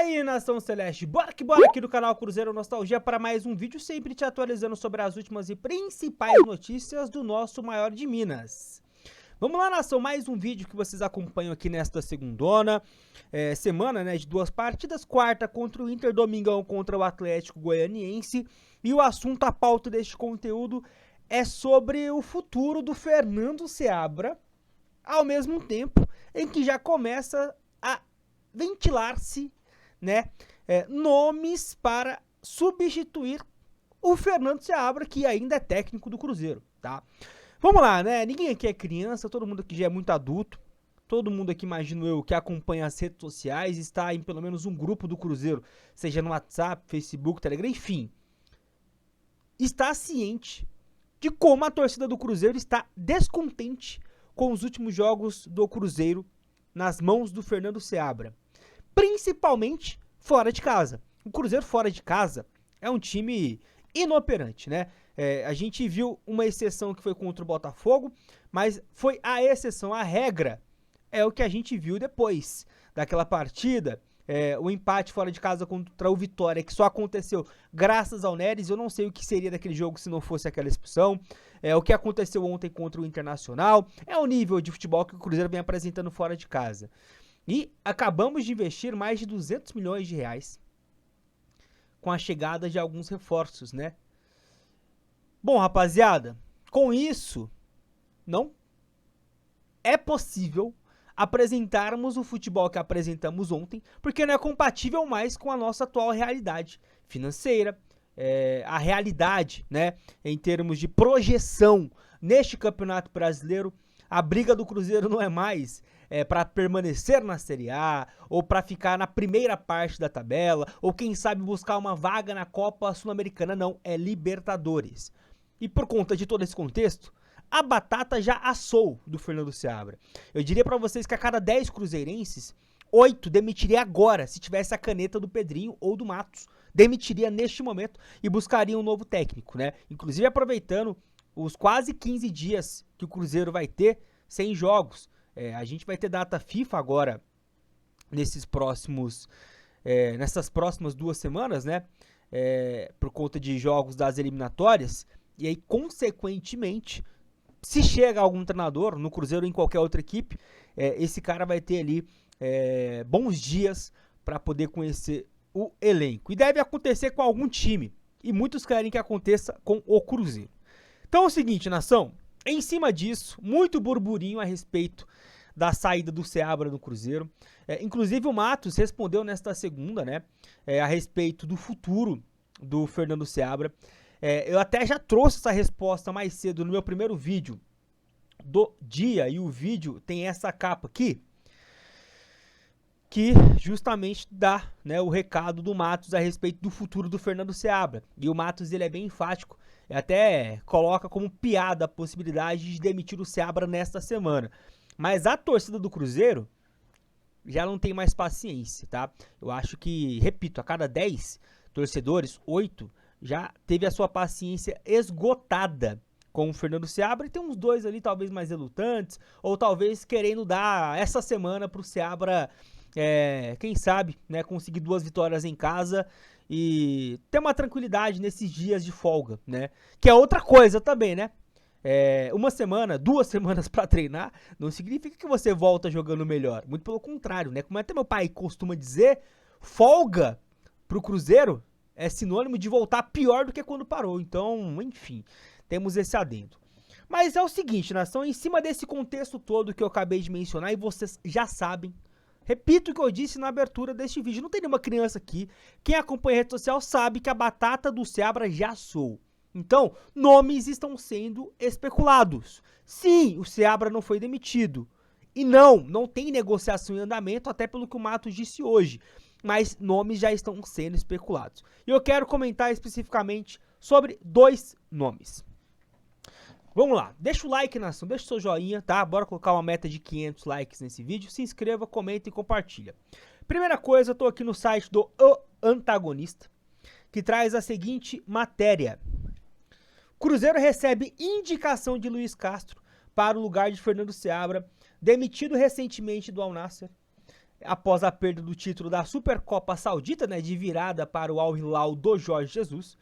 aí, Nação Celeste, bora que bora aqui no canal Cruzeiro Nostalgia para mais um vídeo, sempre te atualizando sobre as últimas e principais notícias do nosso maior de Minas. Vamos lá, Nação, mais um vídeo que vocês acompanham aqui nesta segundona, semana, né, de duas partidas, quarta contra o Inter, domingão contra o Atlético Goianiense, e o assunto, a pauta deste conteúdo é sobre o futuro do Fernando Seabra, ao mesmo tempo em que já começa a ventilar-se, né, nomes para substituir o Fernando Seabra, que ainda é técnico do Cruzeiro, tá? Vamos lá, né? Ninguém aqui é criança, todo mundo aqui já é muito adulto. Todo mundo aqui, imagino eu, que acompanha as redes sociais, está em pelo menos um grupo do Cruzeiro, seja no WhatsApp, Facebook, Telegram, enfim. Está ciente de como a torcida do Cruzeiro está descontente com os últimos jogos do Cruzeiro nas mãos do Fernando Seabra. Principalmente fora de casa. O Cruzeiro fora de casa é um time inoperante, né? A gente viu uma exceção que foi contra o Botafogo, mas foi a exceção, a regra é o que a gente viu depois daquela partida. O empate fora de casa contra o Vitória, que só aconteceu graças ao Neres. Eu não sei o que seria daquele jogo se não fosse aquela expulsão. O que aconteceu ontem contra o Internacional. É o nível de futebol que o Cruzeiro vem apresentando fora de casa. E acabamos de investir mais de 200 milhões de reais com a chegada de alguns reforços, né? Bom, rapaziada, com isso, não é possível apresentarmos o futebol que apresentamos ontem, porque não é compatível mais com a nossa atual realidade financeira, a realidade, né, em termos de projeção neste Campeonato Brasileiro. A briga do Cruzeiro não é mais para permanecer na Série A, ou para ficar na primeira parte da tabela, ou quem sabe buscar uma vaga na Copa Sul-Americana, não, é Libertadores. E por conta de todo esse contexto, a batata já assou do Fernando Seabra. Eu diria para vocês que a cada 10 cruzeirenses, 8 demitiria agora, se tivesse a caneta do Pedrinho ou do Matos. Demitiria neste momento e buscaria um novo técnico, né? Inclusive aproveitando os quase 15 dias que o Cruzeiro vai ter sem jogos. A gente vai ter data FIFA agora, nessas próximas 2 semanas, né? Por conta de jogos das eliminatórias. E aí, consequentemente, se chega algum treinador no Cruzeiro ou em qualquer outra equipe, esse cara vai ter ali bons dias para poder conhecer o elenco. E deve acontecer com algum time. E muitos querem que aconteça com o Cruzeiro. Então é o seguinte, nação. Em cima disso, muito burburinho a respeito da saída do Seabra no Cruzeiro. Inclusive o Matos respondeu nesta segunda, né? A respeito do futuro do Fernando Seabra. Eu até já trouxe essa resposta mais cedo no meu primeiro vídeo do dia, e o vídeo tem essa capa aqui, que justamente dá, né, o recado do Matos a respeito do futuro do Fernando Seabra. E o Matos, ele é bem enfático, até coloca como piada a possibilidade de demitir o Seabra nesta semana. Mas a torcida do Cruzeiro já não tem mais paciência, tá? Eu acho que, repito, a cada 10 torcedores, 8 já teve a sua paciência esgotada com o Fernando Seabra, e tem uns 2 ali talvez mais relutantes, ou talvez querendo dar essa semana pro Seabra, quem sabe, né, conseguir 2 vitórias em casa e ter uma tranquilidade nesses dias de folga, né, que é outra coisa também, né. Uma semana, 2 semanas pra treinar, não significa que você volta jogando melhor, muito pelo contrário, né, como até meu pai costuma dizer, folga pro Cruzeiro é sinônimo de voltar pior do que quando parou. Então, enfim, temos esse adendo. Mas é o seguinte, nação, em cima desse contexto todo que eu acabei de mencionar, e vocês já sabem, repito o que eu disse na abertura deste vídeo, não tem nenhuma criança aqui, quem acompanha a rede social sabe que a batata do Seabra já assou. Então, nomes estão sendo especulados. Sim, o Seabra não foi demitido. E não tem negociação em andamento, até pelo que o Matos disse hoje. Mas nomes já estão sendo especulados. E eu quero comentar especificamente sobre 2 nomes. Vamos lá, deixa o like, nação, deixa o seu joinha, tá? Bora colocar uma meta de 500 likes nesse vídeo. Se inscreva, comenta e compartilha. Primeira coisa, eu tô aqui no site do O Antagonista, que traz a seguinte matéria. Cruzeiro recebe indicação de Luiz Castro para o lugar de Fernando Seabra, demitido recentemente do Al Nassr. após a perda do título da Supercopa Saudita, né, de virada para o Al Hilal do Jorge Jesus.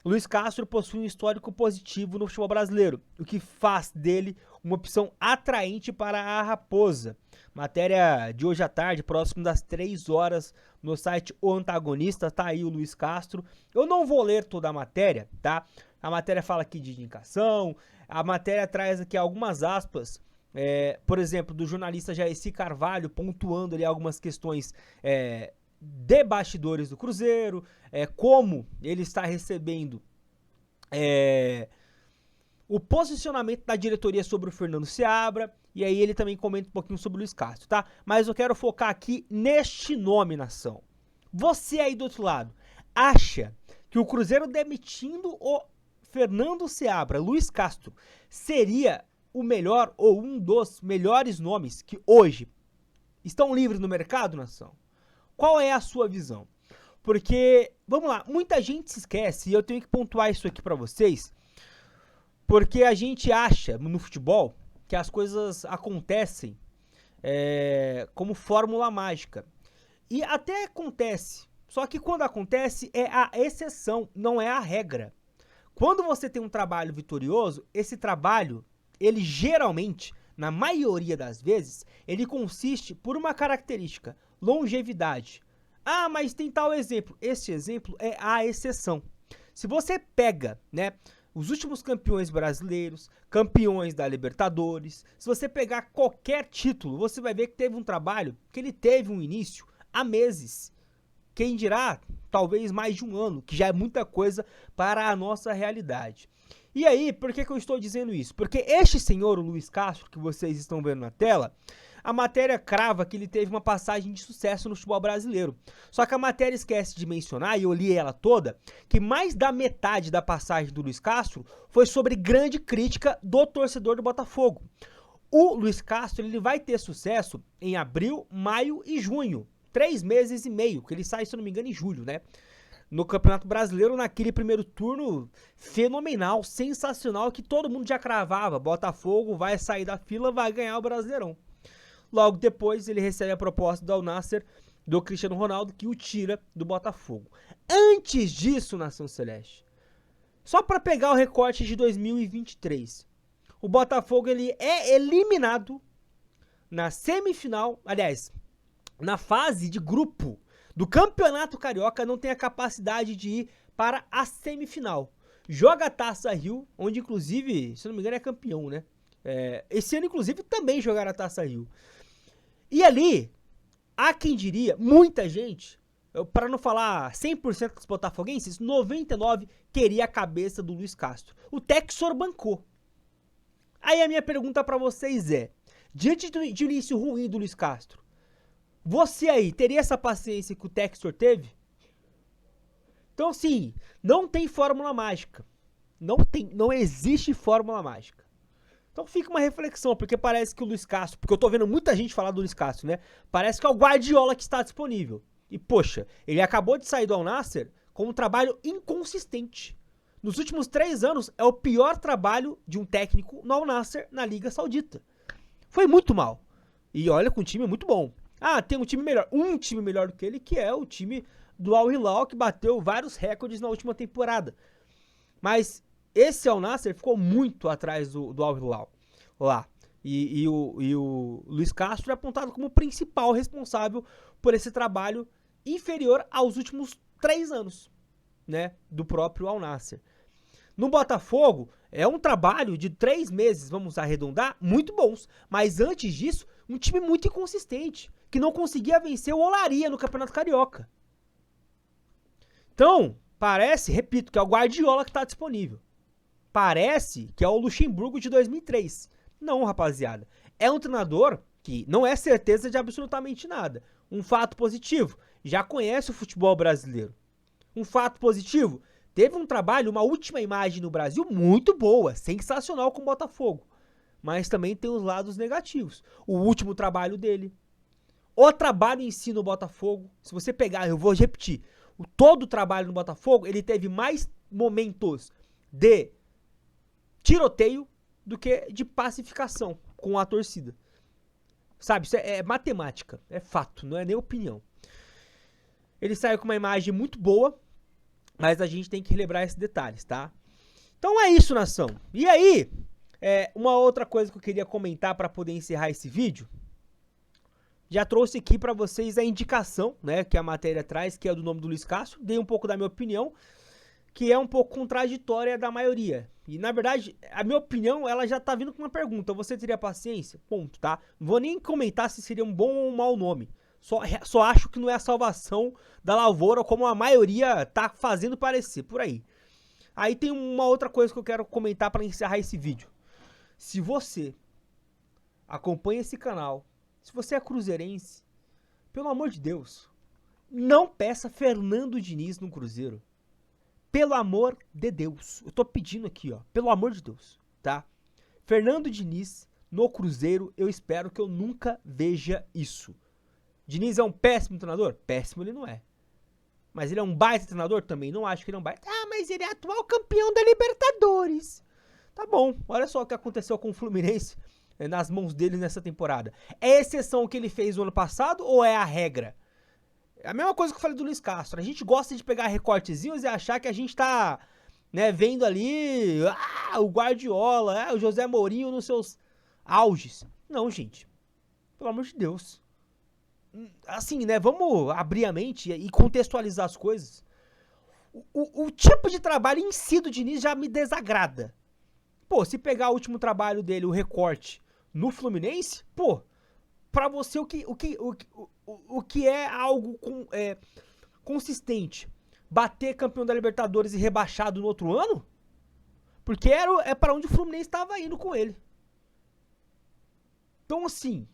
Luiz Castro possui um histórico positivo no futebol brasileiro, o que faz dele uma opção atraente para a Raposa. Matéria de hoje à tarde, próximo das 3 horas, no site O Antagonista, tá aí o Luiz Castro. Eu não vou ler toda a matéria, tá? A matéria fala aqui de indicação, a matéria traz aqui algumas aspas, por exemplo, do jornalista Jairci Carvalho, pontuando ali algumas questões de bastidores do Cruzeiro, como ele está recebendo o posicionamento da diretoria sobre o Fernando Seabra, e aí ele também comenta um pouquinho sobre o Luiz Castro, tá? Mas eu quero focar aqui neste nome, nação. Você aí do outro lado, acha que o Cruzeiro demitindo o Fernando Seabra, Luiz Castro, seria o melhor ou um dos melhores nomes que hoje estão livres no mercado, nação? Qual é a sua visão? Porque, vamos lá, muita gente se esquece, e eu tenho que pontuar isso aqui pra vocês, porque a gente acha no futebol que as coisas acontecem como fórmula mágica. E até acontece, só que quando acontece é a exceção, não é a regra. Quando você tem um trabalho vitorioso, esse trabalho, ele geralmente, na maioria das vezes, ele consiste por uma característica: longevidade. Ah, mas tem tal exemplo. Este exemplo é a exceção. Se você pega, né, os últimos campeões brasileiros, campeões da Libertadores, se você pegar qualquer título, você vai ver que teve um trabalho, que ele teve um início há meses. Quem dirá, talvez mais de um ano, que já é muita coisa para a nossa realidade. E aí, por que eu estou dizendo isso? Porque este senhor, o Luiz Castro, que vocês estão vendo na tela, a matéria crava que ele teve uma passagem de sucesso no futebol brasileiro. Só que a matéria esquece de mencionar, e eu li ela toda, que mais da metade da passagem do Luiz Castro foi sobre grande crítica do torcedor do Botafogo. O Luiz Castro, ele vai ter sucesso em abril, maio e junho. 3 meses e meio, que ele sai, se não me engano, em julho, né? No Campeonato Brasileiro, naquele primeiro turno fenomenal, sensacional, que todo mundo já cravava. Botafogo vai sair da fila, vai ganhar o Brasileirão. Logo depois, ele recebe a proposta do Al Nassr, do Cristiano Ronaldo, que o tira do Botafogo. Antes disso, Nação Celeste, só para pegar o recorte de 2023, o Botafogo ele é eliminado na semifinal, aliás, na fase de grupo do Campeonato Carioca, não tem a capacidade de ir para a semifinal. Joga a Taça Rio, onde inclusive, se não me engano, é campeão, né? Esse ano, inclusive, também jogaram a Taça Rio. E ali, há quem diria, muita gente, para não falar 100% dos botafoguenses, 99% queria a cabeça do Luiz Castro. O Textor bancou. Aí a minha pergunta para vocês é, diante de início ruim do Luiz Castro, você aí teria essa paciência que o Textor teve? Então, sim, não tem fórmula mágica. Não existe fórmula mágica. Então fica uma reflexão, porque parece que o Luiz Castro, porque eu tô vendo muita gente falar do Luiz Castro, né? Parece que é o Guardiola que está disponível. E, poxa, ele acabou de sair do Al Nassr com um trabalho inconsistente. Nos últimos 3 anos, é o pior trabalho de um técnico no Al Nassr na Liga Saudita. Foi muito mal. E olha, com um time muito bom. Ah, tem um time melhor do que ele, que é o time do Al Hilal, que bateu vários recordes na última temporada. Mas esse Al Nassr ficou muito atrás do Al Hilal lá. E o Luiz Castro é apontado como o principal responsável por esse trabalho inferior aos últimos 3 anos, né, do próprio Al Nassr. No Botafogo, é um trabalho de 3 meses, vamos arredondar, muito bons. Mas antes disso, um time muito inconsistente, que não conseguia vencer o Olaria no Campeonato Carioca. Então, parece, repito, que é o Guardiola que está disponível. Parece que é o Luxemburgo de 2003. Não, rapaziada. É um treinador que não é certeza de absolutamente nada. Um fato positivo, já conhece o futebol brasileiro. Um fato positivo, teve um trabalho, uma última imagem no Brasil muito boa, sensacional com o Botafogo. Mas também tem os lados negativos. O último trabalho dele, o trabalho em si no Botafogo, se você pegar, eu vou repetir, todo o trabalho no Botafogo, ele teve mais momentos de tiroteio do que de pacificação com a torcida. Sabe, isso é matemática, é fato, não é nem opinião. Ele saiu com uma imagem muito boa, mas a gente tem que relembrar esses detalhes, tá? Então é isso, nação. E aí, uma outra coisa que eu queria comentar para poder encerrar esse vídeo. Já trouxe aqui para vocês a indicação, né, que a matéria traz, que é do nome do Luiz Castro. Dei um pouco da minha opinião, que é um pouco contraditória da maioria. E, na verdade, a minha opinião, ela já tá vindo com uma pergunta. Você teria paciência? Ponto, tá? Não vou nem comentar se seria um bom ou um mau nome. Só acho que não é a salvação da lavoura como a maioria tá fazendo parecer, por aí. Aí tem uma outra coisa que eu quero comentar para encerrar esse vídeo. Se você acompanha esse canal, se você é cruzeirense, pelo amor de Deus, não peça Fernando Diniz no Cruzeiro. Pelo amor de Deus. Eu tô pedindo aqui, ó. Pelo amor de Deus, tá? Fernando Diniz no Cruzeiro, eu espero que eu nunca veja isso. Diniz é um péssimo treinador? Péssimo ele não é. Mas ele é um baita treinador? Também não acho que ele é um baita. Ah, mas ele é atual campeão da Libertadores. Tá bom, olha só o que aconteceu com o Fluminense nas mãos dele nessa temporada. É exceção o que ele fez no ano passado ou é a regra? É a mesma coisa que eu falei do Luiz Castro. A gente gosta de pegar recortezinhos e achar que a gente tá, né, vendo ali o Guardiola, o José Mourinho nos seus auges. Não, gente. Pelo amor de Deus. Assim, né, vamos abrir a mente e contextualizar as coisas. O tipo de trabalho em si do Diniz já me desagrada. Pô, se pegar o último trabalho dele, o recorte, no Fluminense, pô, pra você o que é algo consistente? Bater campeão da Libertadores e rebaixado no outro ano? Porque é pra onde o Fluminense estava indo com ele. Então assim,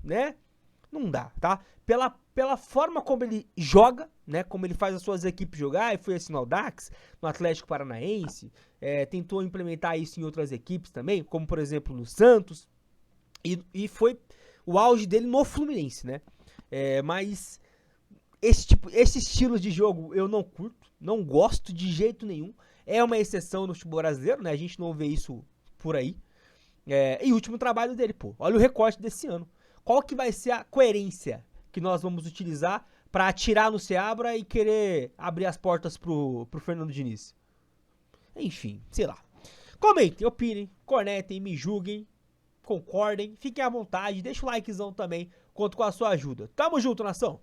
né? Não dá, tá? Pela forma como ele joga, né? Como ele faz as suas equipes jogar, e foi assim no Audax, no Atlético Paranaense, tentou implementar isso em outras equipes também, como por exemplo no Santos, e foi o auge dele no Fluminense, né? Mas esse estilo de jogo eu não curto, não gosto de jeito nenhum. É uma exceção no futebol brasileiro, né? A gente não vê isso por aí. E o último trabalho dele, pô. Olha o recorte desse ano. Qual que vai ser a coerência que nós vamos utilizar para atirar no Seabra e querer abrir as portas pro Fernando Diniz? Enfim, sei lá. Comentem, opinem, cornetem, me julguem, concordem, fiquem à vontade, deixa o likezão também, conto com a sua ajuda. Tamo junto, nação!